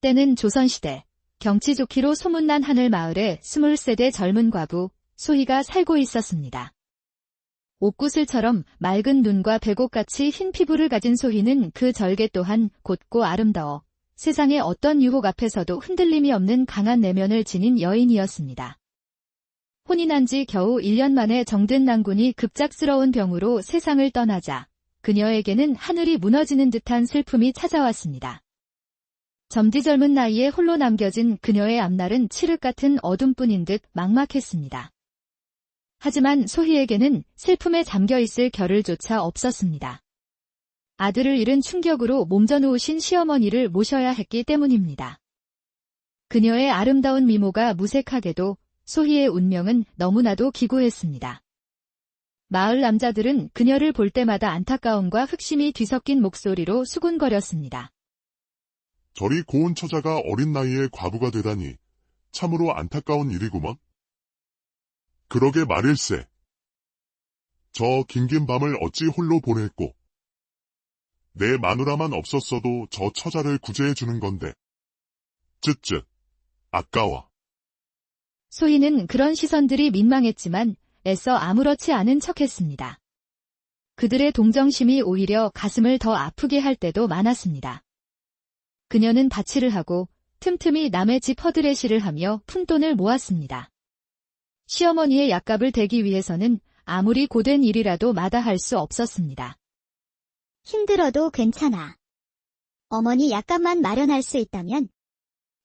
때는 조선시대, 경치 좋기로 소문난 하늘마을에 23대 젊은 과부, 소희가 살고 있었습니다. 옥구슬처럼 맑은 눈과 백옥같이 흰 피부를 가진 소희는 그 절개 또한 곧고 아름다워 세상의 어떤 유혹 앞에서도 흔들림이 없는 강한 내면을 지닌 여인이었습니다. 혼이 난 지 겨우 1년 만에 정든 낭군이 급작스러운 병으로 세상을 떠나자 그녀에게는 하늘이 무너지는 듯한 슬픔이 찾아왔습니다. 젊디젊은 나이에 홀로 남겨진 그녀의 앞날은 칠흑 같은 어둠뿐인 듯 막막했습니다. 하지만 소희에게는 슬픔에 잠겨있을 겨를조차 없었습니다. 아들을 잃은 충격으로 몸져누우신 시어머니를 모셔야 했기 때문입니다. 그녀의 아름다운 미모가 무색하게도 소희의 운명은 너무나도 기구했습니다. 마을 남자들은 그녀를 볼 때마다 안타까움과 흑심이 뒤섞인 목소리로 수군거렸습니다. 저리 고운 처자가 어린 나이에 과부가 되다니 참으로 안타까운 일이구먼. 그러게 말일세. 저 긴긴 밤을 어찌 홀로 보냈고 내 마누라만 없었어도 저 처자를 구제해주는 건데. 쯧쯧. 아까워. 소희는 그런 시선들이 민망했지만 애써 아무렇지 않은 척했습니다. 그들의 동정심이 오히려 가슴을 더 아프게 할 때도 많았습니다. 그녀는 자취를 하고 틈틈이 남의 집 허드레시를 하며 푼돈을 모았습니다. 시어머니의 약값을 대기 위해서는 아무리 고된 일이라도 마다할 수 없었습니다. 힘들어도 괜찮아. 어머니 약값만 마련할 수 있다면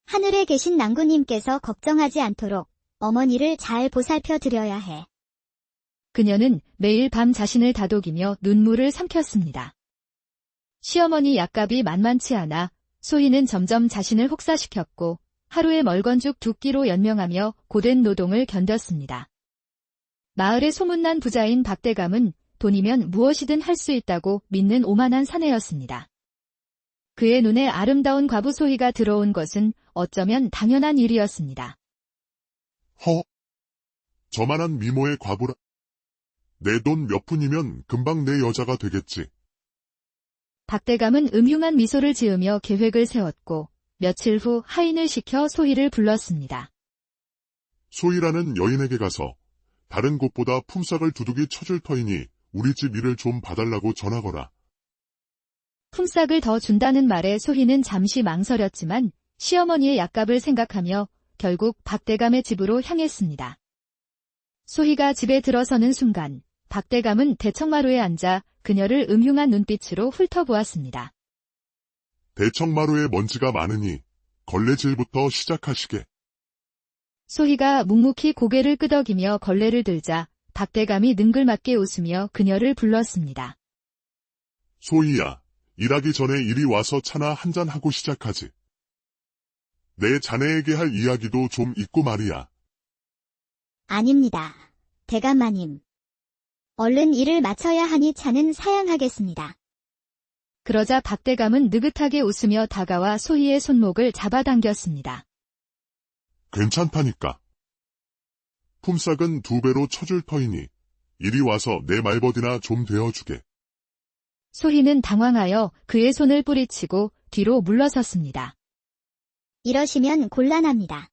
하늘에 계신 낭구님께서 걱정하지 않도록 어머니를 잘 보살펴 드려야 해. 그녀는 매일 밤 자신을 다독이며 눈물을 삼켰습니다. 시어머니 약값이 만만치 않아 소희는 점점 자신을 혹사시켰고 하루에 멀건죽 2끼로 연명하며 고된 노동을 견뎠습니다. 마을의 소문난 부자인 박대감은 돈이면 무엇이든 할 수 있다고 믿는 오만한 사내였습니다. 그의 눈에 아름다운 과부 소희가 들어온 것은 어쩌면 당연한 일이었습니다. 저만한 미모의 과부라. 내 돈 몇 푼이면 금방 내 여자가 되겠지. 박대감은 음흉한 미소를 지으며 계획을 세웠고 며칠 후 하인을 시켜 소희를 불렀습니다. 소희라는 여인에게 가서 다른 곳보다 품삯을 두둑이 쳐줄 터이니 우리 집 일을 좀 봐달라고 전하거라. 품삯을 더 준다는 말에 소희는 잠시 망설였지만 시어머니의 약값을 생각하며 결국 박대감의 집으로 향했습니다. 소희가 집에 들어서는 순간 박대감은 대청마루에 앉아 그녀를 음흉한 눈빛으로 훑어보았습니다. 대청마루에 먼지가 많으니 걸레질부터 시작하시게. 소희가 묵묵히 고개를 끄덕이며 걸레를 들자 박대감이 능글맞게 웃으며 그녀를 불렀습니다. 소희야, 일하기 전에 이리 와서 차나 한잔 하고 시작하지. 내 자네에게 할 이야기도 좀 있고 말이야. 아닙니다. 대감마님. 얼른 일을 마쳐야 하니 차는 사양하겠습니다. 그러자 박대감은 느긋하게 웃으며 다가와 소희의 손목을 잡아당겼습니다. 괜찮다니까. 품삯은 2배로 쳐줄 터이니 이리 와서 내 말버디나 좀 되어주게. 소희는 당황하여 그의 손을 뿌리치고 뒤로 물러섰습니다. 이러시면 곤란합니다.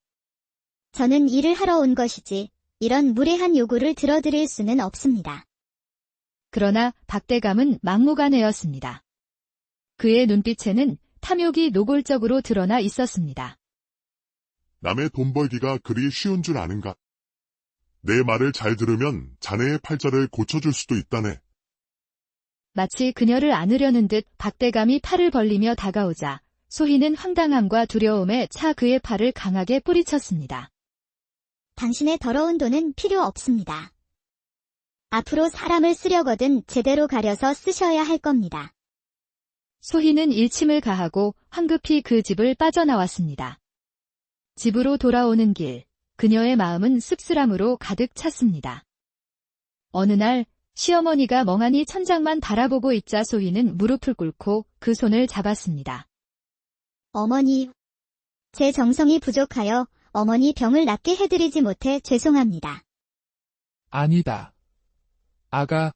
저는 일을 하러 온 것이지 이런 무례한 요구를 들어드릴 수는 없습니다. 그러나 박대감은 막무가내였습니다. 그의 눈빛에는 탐욕이 노골적으로 드러나 있었습니다. 남의 돈 벌기가 그리 쉬운 줄 아는가? 내 말을 잘 들으면 자네의 팔자를 고쳐줄 수도 있다네. 마치 그녀를 안으려는 듯 박대감이 팔을 벌리며 다가오자 소희는 황당함과 두려움에 차 그의 팔을 강하게 뿌리쳤습니다. 당신의 더러운 돈은 필요 없습니다. 앞으로 사람을 쓰려거든 제대로 가려서 쓰셔야 할 겁니다. 소희는 일침을 가하고 황급히 그 집을 빠져나왔습니다. 집으로 돌아오는 길, 그녀의 마음은 씁쓸함으로 가득 찼습니다. 어느 날 시어머니가 멍하니 천장만 바라보고 있자 소희는 무릎을 꿇고 그 손을 잡았습니다. 어머니, 제 정성이 부족하여 어머니 병을 낫게 해드리지 못해 죄송합니다. 아니다. 아가,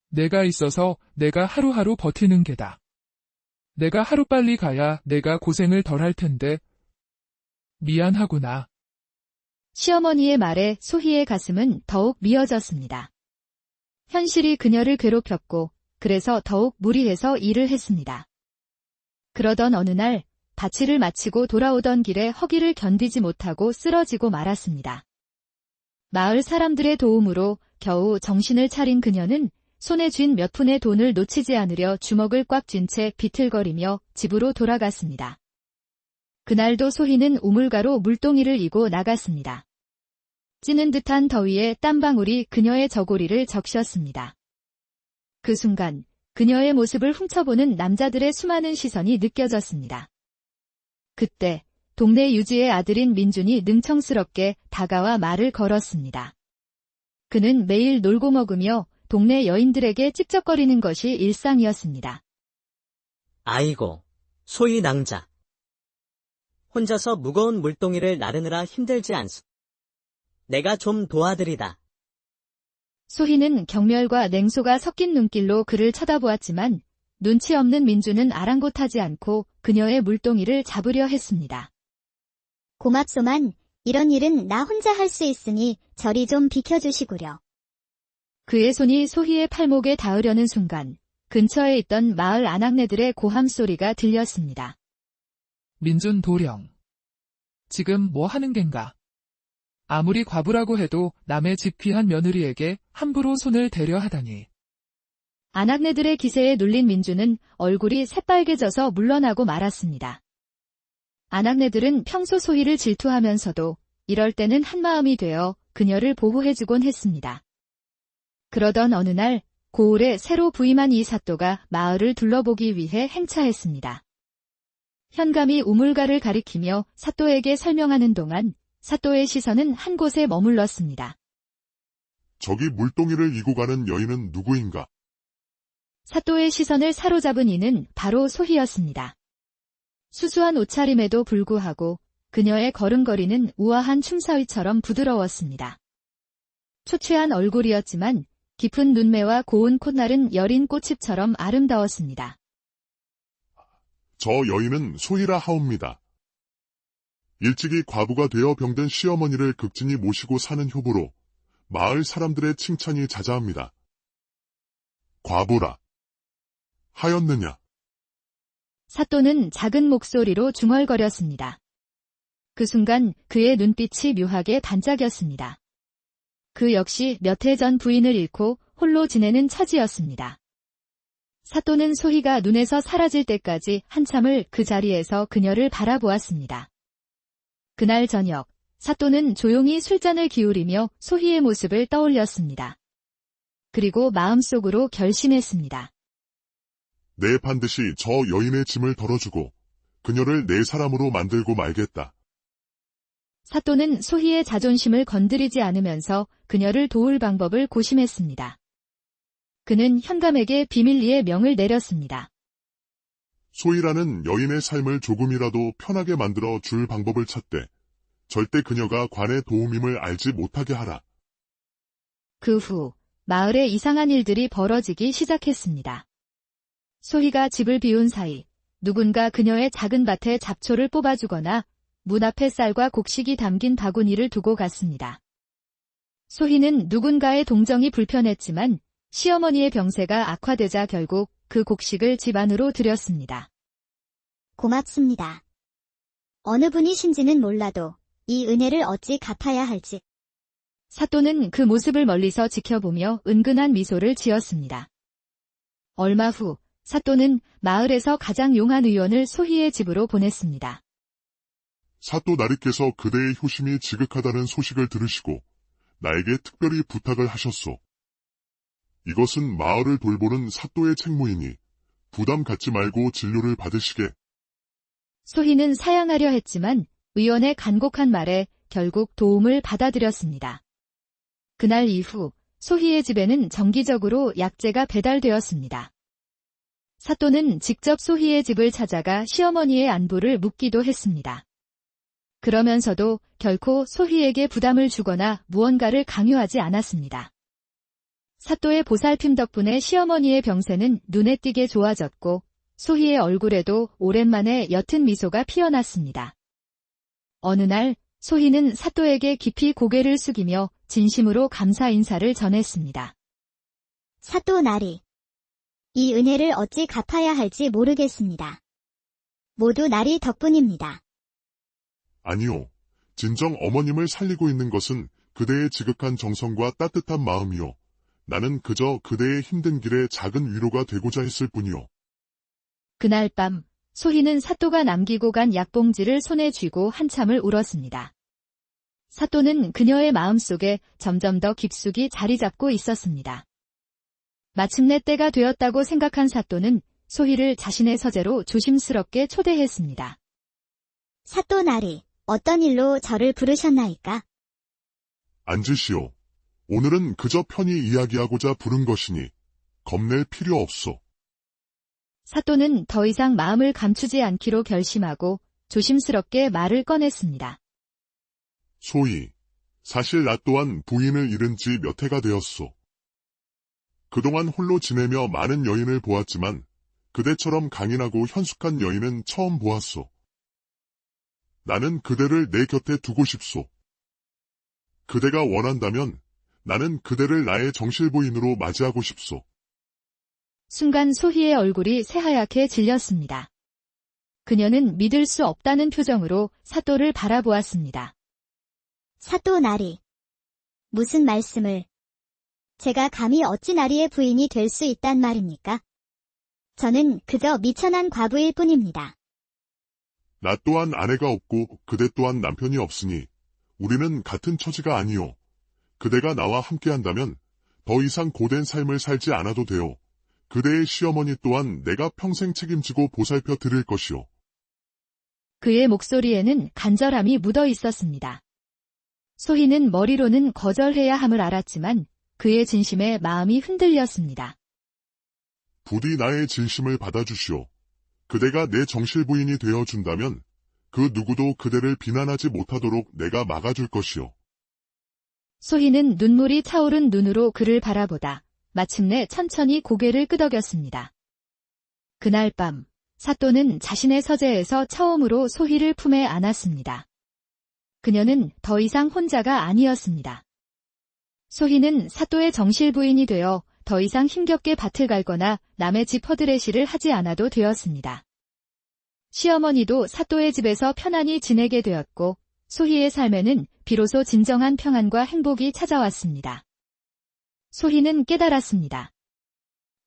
내가 있어서 내가 하루하루 버티는 게다. 내가 하루빨리 가야 내가 고생을 덜 할 텐데. 미안하구나. 시어머니의 말에 소희의 가슴은 더욱 미어졌습니다. 현실이 그녀를 괴롭혔고 그래서 더욱 무리해서 일을 했습니다. 그러던 어느 날 밭일을 마치고 돌아오던 길에 허기를 견디지 못하고 쓰러지고 말았습니다. 마을 사람들의 도움으로 겨우 정신을 차린 그녀는 손에 쥔 몇 푼의 돈을 놓치지 않으려 주먹을 꽉 쥔 채 비틀거리며 집으로 돌아갔습니다. 그날도 소희는 우물가로 물동이를 이고 나갔습니다. 찌는 듯한 더위에 땀방울이 그녀의 저고리를 적셨습니다. 그 순간 그녀의 모습을 훔쳐보는 남자들의 수많은 시선이 느껴졌습니다. 그때 동네 유지의 아들인 민준이 능청스럽게 다가와 말을 걸었습니다. 그는 매일 놀고 먹으며 동네 여인들에게 찝쩍거리는 것이 일상이었습니다. 아이고, 소희 낭자. 혼자서 무거운 물동이를 나르느라 힘들지 않소. 내가 좀 도와드리다. 소희는 경멸과 냉소가 섞인 눈길로 그를 쳐다보았지만 눈치 없는 민주는 아랑곳하지 않고 그녀의 물동이를 잡으려 했습니다. 고맙소만, 이런 일은 나 혼자 할 수 있으니 저리 좀 비켜주시구려. 그의 손이 소희의 팔목에 닿으려는 순간 근처에 있던 마을 아낙네들의 고함 소리가 들렸습니다. 민준 도령. 지금 뭐 하는 겐가? 아무리 과부라고 해도 남의 집 귀한 며느리에게 함부로 손을 대려 하다니. 아낙네들의 기세에 눌린 민주는 얼굴이 새빨개져서 물러나고 말았습니다. 아낙네들은 평소 소희를 질투하면서도 이럴 때는 한마음이 되어 그녀를 보호해주곤 했습니다. 그러던 어느 날 고을에 새로 부임한 이 사또가 마을을 둘러보기 위해 행차했습니다. 현감이 우물가를 가리키며 사또에게 설명하는 동안 사또의 시선은 한 곳에 머물렀습니다. 저기 물동이를 이고 가는 여인은 누구인가? 사또의 시선을 사로잡은 이는 바로 소희였습니다. 수수한 옷차림에도 불구하고 그녀의 걸음걸이는 우아한 춤사위처럼 부드러웠습니다. 초췌한 얼굴이었지만 깊은 눈매와 고운 콧날은 여린 꽃잎처럼 아름다웠습니다. 저 여인은 소희라 하옵니다. 일찍이 과부가 되어 병든 시어머니를 극진히 모시고 사는 효부로 마을 사람들의 칭찬이 자자합니다. 과부라. 하였느냐? 사또는 작은 목소리로 중얼거렸습니다. 그 순간 그의 눈빛이 묘하게 반짝였습니다. 그 역시 몇 해 전 부인을 잃고 홀로 지내는 처지였습니다. 사또는 소희가 눈에서 사라질 때까지 한참을 그 자리에서 그녀를 바라보았습니다. 그날 저녁, 사또는 조용히 술잔을 기울이며 소희의 모습을 떠올렸습니다. 그리고 마음속으로 결심했습니다. 내 반드시 저 여인의 짐을 덜어주고 그녀를 내 사람으로 만들고 말겠다. 사또는 소희의 자존심을 건드리지 않으면서 그녀를 도울 방법을 고심했습니다. 그는 현감에게 비밀리에 명을 내렸습니다. 소희라는 여인의 삶을 조금이라도 편하게 만들어 줄 방법을 찾되 절대 그녀가 관의 도움임을 알지 못하게 하라. 그 후 마을에 이상한 일들이 벌어지기 시작했습니다. 소희가 집을 비운 사이 누군가 그녀의 작은 밭에 잡초를 뽑아주거나 문 앞에 쌀과 곡식이 담긴 바구니를 두고 갔습니다. 소희는 누군가의 동정이 불편했지만 시어머니의 병세가 악화되자 결국 그 곡식을 집 안으로 들였습니다. 고맙습니다. 어느 분이신지는 몰라도 이 은혜를 어찌 갚아야 할지. 사또는 그 모습을 멀리서 지켜보며 은근한 미소를 지었습니다. 얼마 후 사또는 마을에서 가장 용한 의원을 소희의 집으로 보냈습니다. 사또 나리께서 그대의 효심이 지극하다는 소식을 들으시고 나에게 특별히 부탁을 하셨소. 이것은 마을을 돌보는 사또의 책무이니 부담 갖지 말고 진료를 받으시게. 소희는 사양하려 했지만 의원의 간곡한 말에 결국 도움을 받아들였습니다. 그날 이후 소희의 집에는 정기적으로 약재가 배달되었습니다. 사또는 직접 소희의 집을 찾아가 시어머니의 안부를 묻기도 했습니다. 그러면서도 결코 소희에게 부담을 주거나 무언가를 강요하지 않았습니다. 사또의 보살핌 덕분에 시어머니의 병세는 눈에 띄게 좋아졌고 소희의 얼굴에도 오랜만에 옅은 미소가 피어났습니다. 어느 날 소희는 사또에게 깊이 고개를 숙이며 진심으로 감사 인사를 전했습니다. 사또 나리. 이 은혜를 어찌 갚아야 할지 모르겠습니다. 모두 나리 덕분입니다. 아니요. 진정 어머님을 살리고 있는 것은 그대의 지극한 정성과 따뜻한 마음이요. 나는 그저 그대의 힘든 길에 작은 위로가 되고자 했을 뿐이요. 그날 밤 소희는 사또가 남기고 간 약봉지를 손에 쥐고 한참을 울었습니다. 사또는 그녀의 마음속에 점점 더 깊숙이 자리 잡고 있었습니다. 마침내 때가 되었다고 생각한 사또는 소희를 자신의 서재로 조심스럽게 초대했습니다. 사또 나리, 어떤 일로 저를 부르셨나이까? 앉으시오. 오늘은 그저 편히 이야기하고자 부른 것이니 겁낼 필요 없소. 사또는 더 이상 마음을 감추지 않기로 결심하고 조심스럽게 말을 꺼냈습니다. 소희, 사실 나 또한 부인을 잃은 지 몇 해가 되었소. 그동안 홀로 지내며 많은 여인을 보았지만 그대처럼 강인하고 현숙한 여인은 처음 보았소. 나는 그대를 내 곁에 두고 싶소. 그대가 원한다면 나는 그대를 나의 정실부인으로 맞이하고 싶소. 순간 소희의 얼굴이 새하얗게 질렸습니다. 그녀는 믿을 수 없다는 표정으로 사또를 바라보았습니다. 사또 나리. 무슨 말씀을? 제가 감히 어찌 나리의 부인이 될 수 있단 말입니까? 저는 그저 미천한 과부일 뿐입니다. 나 또한 아내가 없고 그대 또한 남편이 없으니 우리는 같은 처지가 아니오. 그대가 나와 함께한다면 더 이상 고된 삶을 살지 않아도 돼요. 그대의 시어머니 또한 내가 평생 책임지고 보살펴 드릴 것이오. 그의 목소리에는 간절함이 묻어 있었습니다. 소희는 머리로는 거절해야 함을 알았지만 그의 진심에 마음이 흔들렸습니다. 부디 나의 진심을 받아주시오. 그대가 내 정실부인이 되어준다면 그 누구도 그대를 비난하지 못하도록 내가 막아줄 것이오. 소희는 눈물이 차오른 눈으로 그를 바라보다 마침내 천천히 고개를 끄덕였습니다. 그날 밤 사또는 자신의 서재에서 처음으로 소희를 품에 안았습니다. 그녀는 더 이상 혼자가 아니었습니다. 소희는 사또의 정실부인이 되어 더 이상 힘겹게 밭을 갈거나 남의 집 허드레시를 하지 않아도 되었습니다. 시어머니도 사또의 집에서 편안히 지내게 되었고 소희의 삶에는 비로소 진정한 평안과 행복이 찾아왔습니다. 소희는 깨달았습니다.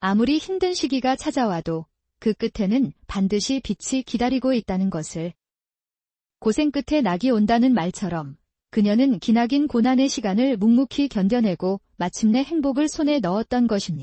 아무리 힘든 시기가 찾아와도 그 끝에는 반드시 빛이 기다리고 있다는 것을. 고생 끝에 낙이 온다는 말처럼 그녀는 기나긴 고난의 시간을 묵묵히 견뎌내고 마침내 행복을 손에 넣었던 것입니다.